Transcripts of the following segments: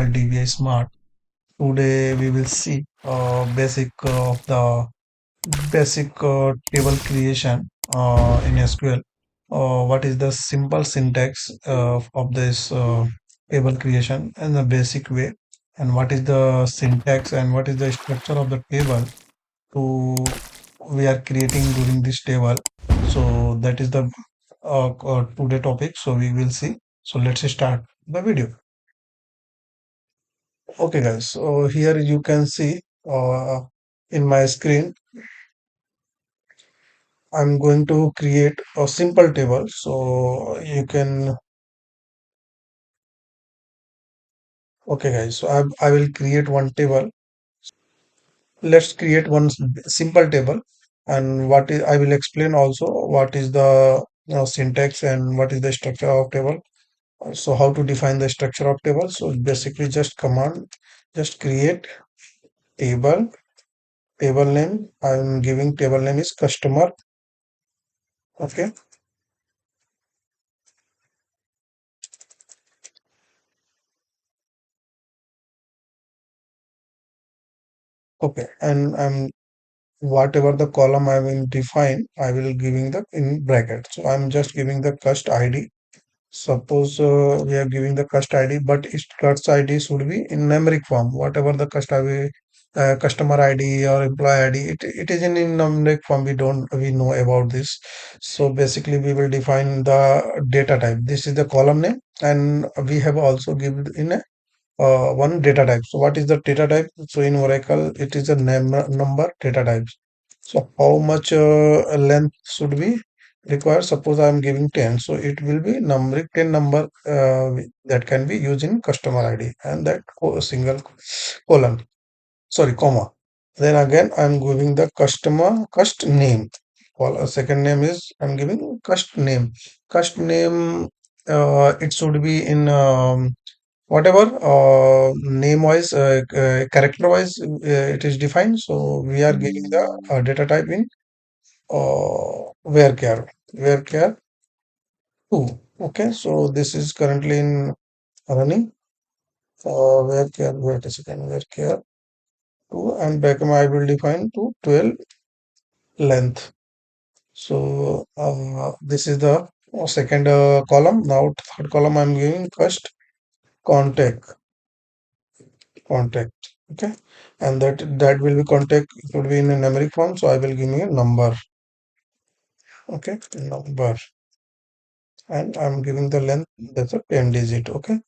SQL DBA Smart. Today we will see basic of the basic table creation in SQL. What is the simple syntax of this table creation in the basic way, and what is the syntax and what is the structure of the table to we are creating during this table. So that is the today topic. So we will see. So let's start the video. Okay, guys. So here you can see in my screen, I'm going to create a simple table. So you can, okay, guys. So I will create one table. Let's create one simple table, and what is I will explain also what is the syntax and what is the structure of table. So how to define the structure of table. So basically just command, just create table, table name. I'm giving table name is customer. Okay. Okay. And I'm whatever the column I will define, I will giving the in bracket. So I'm just giving the cust ID. Suppose we are giving the cust ID, but its cust ID should be in numeric form. Whatever the cust ID, customer ID or employee ID, it is in numeric form. We know about this. So basically, we will define the data type. This is the column name, and we have also given in a one data type. So what is the data type? So in Oracle, it is a number data types. So how much length should be required? Suppose I am giving 10. So it will be numeric 10 number that can be used in customer ID and that single colon, sorry, comma. Then again, I'm giving the customer cust name. Well, a second name is I'm giving cust name. Cust name, it should be in whatever name wise character wise it is defined. So we are giving the data type in varchar 2. Okay, so this is currently in running. Varchar, wait a second, varchar 2, and back I will define to 12 length. So this is the second column. Now third column I'm giving first contact. Contact. Okay, and that will be contact, it will be in a numeric form, so I will give me a number. Okay, number, and I'm giving the length, that's a 10 digit. Okay,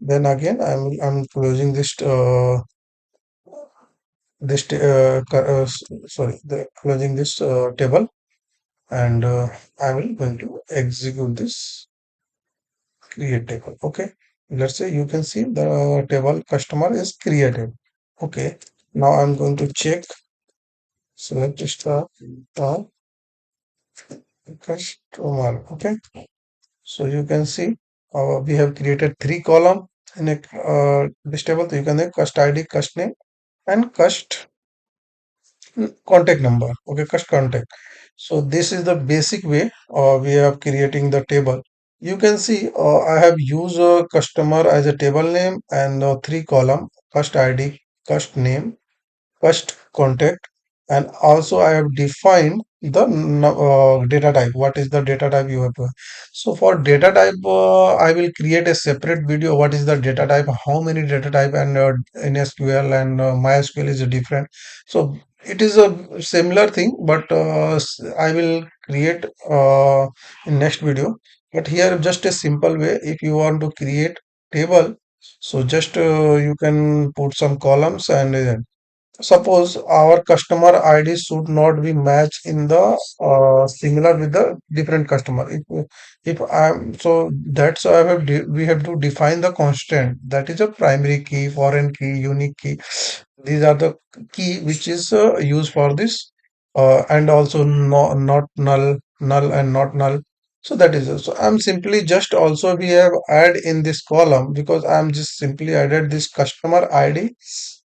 then again I'm closing sorry, the closing this table, and I will going to execute this create table. Okay, let's say you can see the table customer is created. Okay, now I'm going to check, select star customer. Okay, so you can see we have created three column in a this table. So you can have cust ID, cust name, and cust contact number. Okay, cust contact. So this is the basic way we are creating the table. You can see I have used customer as a table name and three column, cust ID, cust name, first contact, and also I have defined the data type. What is the data type you have to? So for data type, I will create a separate video. What is the data type? How many data type and in SQL and MySQL is different. So it is a similar thing, but I will create in next video. But here just a simple way. If you want to create table, so just you can put some columns and suppose our customer ID should not be matched in the similar with the different customer. If I'm so that's why we have to define the constant, that is a primary key, foreign key, unique key. These are the key which is used for this, and also no, not null, null and not null. So that is it. So I'm simply just also we have add in this column because I'm just simply added this customer ID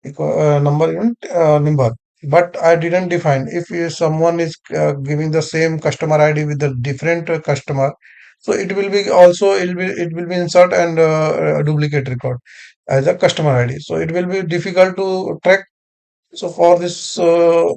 number in number, but I didn't define if someone is giving the same customer ID with a different customer. So it will be also it will be insert and duplicate record as a customer ID. So it will be difficult to track. So for this overcome,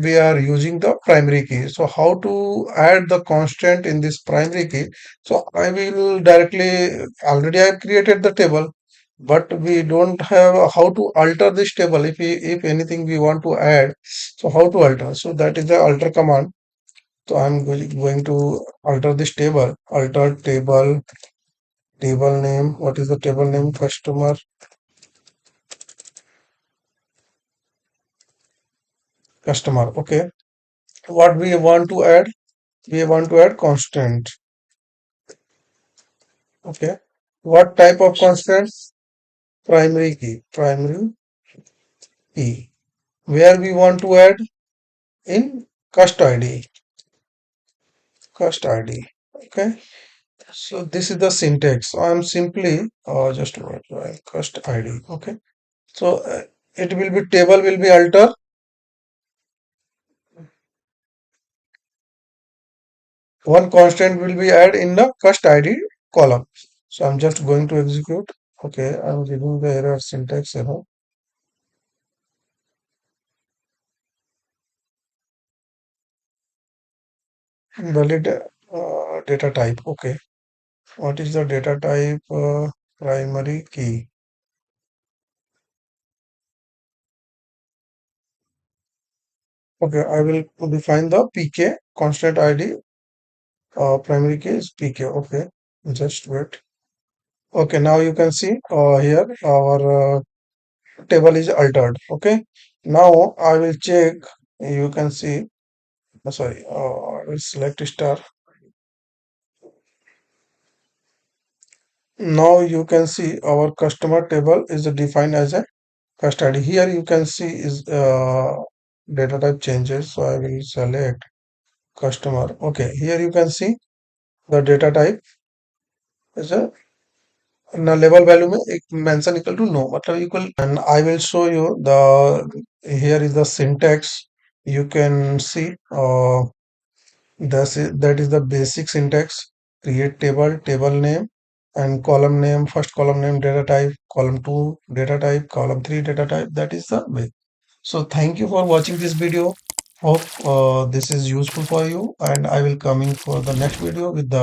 we are using the primary key. So how to add the constant in this primary key? So I will directly, already I have created the table, but we don't have how to alter this table. If anything we want to add, so how to alter? So that is the alter command. So I'm going to alter this table. Alter table, table name. What is the table name? Customer. Okay. What we want to add? We want to add constant. Okay. What type of constants? Primary key. Primary key. Where we want to add? In cust ID. Cust ID. Okay. So this is the syntax. So I'm simply just cust ID. Okay. So it will be table will be alter. One constant will be add in the cust ID column. So I'm just going to execute. Okay. I'm giving the error syntax error. Valid data type. Okay. What is the data type? Primary key. Okay, I will define the PK constant ID. Primary key is PK. Okay, just wait. Okay, now you can see here our table is altered. Okay, now I will check. You can see. Sorry, I will select star. Now you can see our customer table is defined as a cust ID. Here you can see is data type changes. So I will select customer. Okay, here you can see the data type is a level value में एक mention equal to no मतलब equal and I will show you the here is the syntax you can see that is the basic syntax create table table name and column name first column name data type column 2 data type column 3 data type that is the way. So thank you for watching this video. Hope this is useful for you and I will coming for the next video with the